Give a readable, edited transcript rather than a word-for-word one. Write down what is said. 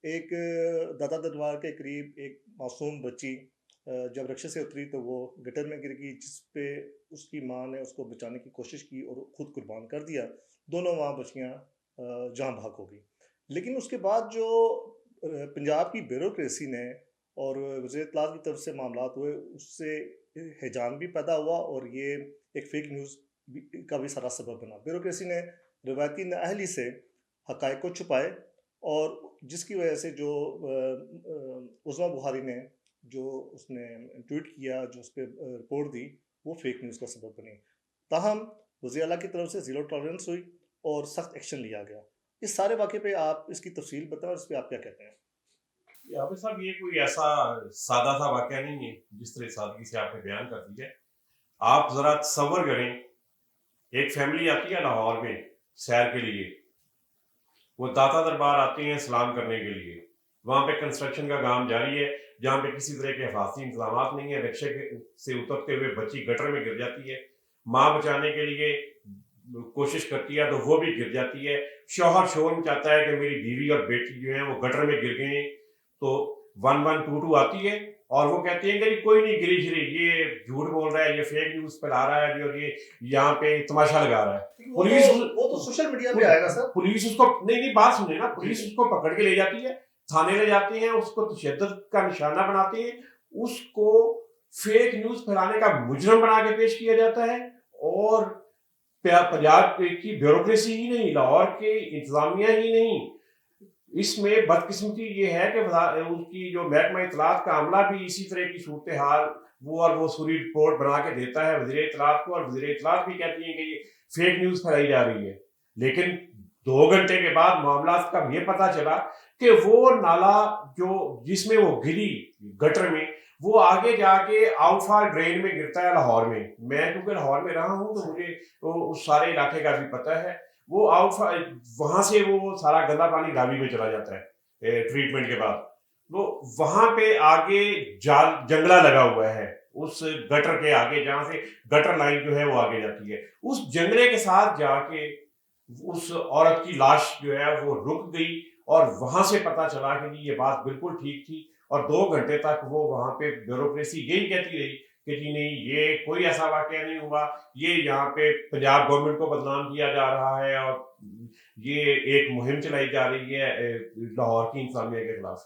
ایک داتا دربار کے قریب ایک معصوم بچی جب رکشے سے اتری تو وہ گٹر میں گر گئی، جس پہ اس کی ماں نے اس کو بچانے کی کوشش کی اور خود قربان کر دیا۔ دونوں ماں بچیاں جاں بحق ہو گئی۔ لیکن اس کے بعد جو پنجاب کی بیوروکریسی نے اور وزیر اطلاعات کی طرف سے معاملات ہوئے، اس سے ہیجان بھی پیدا ہوا اور یہ ایک فیک نیوز کا بھی سارا سبب بنا۔ بیوروکریسی نے روایتی نااہلی سے حقائق کو چھپائے، اور جس کی وجہ سے جو عظمیٰ بخاری نے جو اس نے ٹویٹ کیا، جو اس پہ رپورٹ دی، وہ فیک نیوز کا سبب بنی۔ تاہم وزیر اعلیٰ کی طرف سے زیرو ٹالرنس ہوئی اور سخت ایکشن لیا گیا۔ اس سارے واقعے پہ آپ اس کی تفصیل بتائیں اور اس پہ آپ کیا کہتے ہیں؟ عابد صاحب، یہ کوئی ایسا سادہ سا واقعہ نہیں ہے جس طرح سادگی سے آپ نے بیان کر دی ہے۔ آپ ذرا تصور کریں، ایک فیملی آتی ہے لاہور میں سیر کے لیے، وہ داتا دربار آتے ہیں سلام کرنے کے لیے۔ وہاں پہ کنسٹرکشن کا کام جاری ہے، جہاں پہ کسی طرح کے حفاظتی انتظامات نہیں ہیں۔ رکشے سے اترتے ہوئے بچی گٹر میں گر جاتی ہے، ماں بچانے کے لیے کوشش کرتی ہے تو وہ بھی گر جاتی ہے۔ شوہر شور مچاتا ہے کہ میری بیوی اور بیٹی جو ہیں وہ گٹر میں گر گئے ہیں، تو 1122 آتی ہے اور وہ کہتے ہیں کہ جی کوئی نہیں گری شری، یہ جھوٹ بول رہا ہے، یہ فیک نیوز پھیلا رہا ہے، اور یہ یہاں پہ تماشا لگا رہا ہے۔ وہ تو سوشل میڈیا پہ آئے گا سر۔ پولیس اس کو نہیں بات سنیں نا، پولیس اس کو پکڑ کے لے جاتی ہے، تھانے لے جاتے ہیں، اس کو تشدد کا نشانہ بناتے ہیں، اس کو فیک نیوز پھیلانے کا مجرم بنا کے پیش کیا جاتا ہے۔ اور پنجاب کی بیوروکریسی ہی نہیں، لاہور کے انتظامیہ ہی نہیں، اس میں بدقسمتی یہ ہے کہ ان کی جو محکمہ اطلاعات کا عملہ بھی اسی طرح کی صورتحال وہ سوری رپورٹ بنا کے دیتا ہے وزیر اطلاعات کو، اور وزیر اطلاعات بھی کہتی ہے کہ یہ فیک نیوز پھیلائی جا رہی ہے۔ لیکن 2 گھنٹے کے بعد معاملات کا یہ پتہ چلا کہ وہ نالا جس میں وہ گری گٹر میں، وہ آگے جا کے آؤٹ فال ڈرین میں گرتا ہے لاہور میں۔ میں کیونکہ لاہور میں رہا ہوں تو مجھے اس سارے علاقے کا بھی پتہ ہے۔ وہ وہاں سے وہ سارا گندا پانی راوی میں چلا جاتا ہے ٹریٹمنٹ کے بعد۔ وہ وہاں پہ آگے جنگلہ لگا ہوا ہے اس گٹر کے آگے، جہاں سے گٹر لائن جو ہے وہ آگے جاتی ہے، اس جنگلے کے ساتھ جا کے اس عورت کی لاش جو ہے وہ رک گئی، اور وہاں سے پتا چلا کہ یہ بات بالکل ٹھیک تھی۔ اور 2 گھنٹے تک وہ وہاں پہ بیوروکریسی یہی کہتی رہی کہ جی نہیں، یہ کوئی ایسا واقعہ نہیں ہوا، یہ یہاں پہ پنجاب گورنمنٹ کو بدنام کیا جا رہا ہے، اور یہ ایک مہم چلائی جا رہی ہے لاہور کی انتظامیہ کے خلاف۔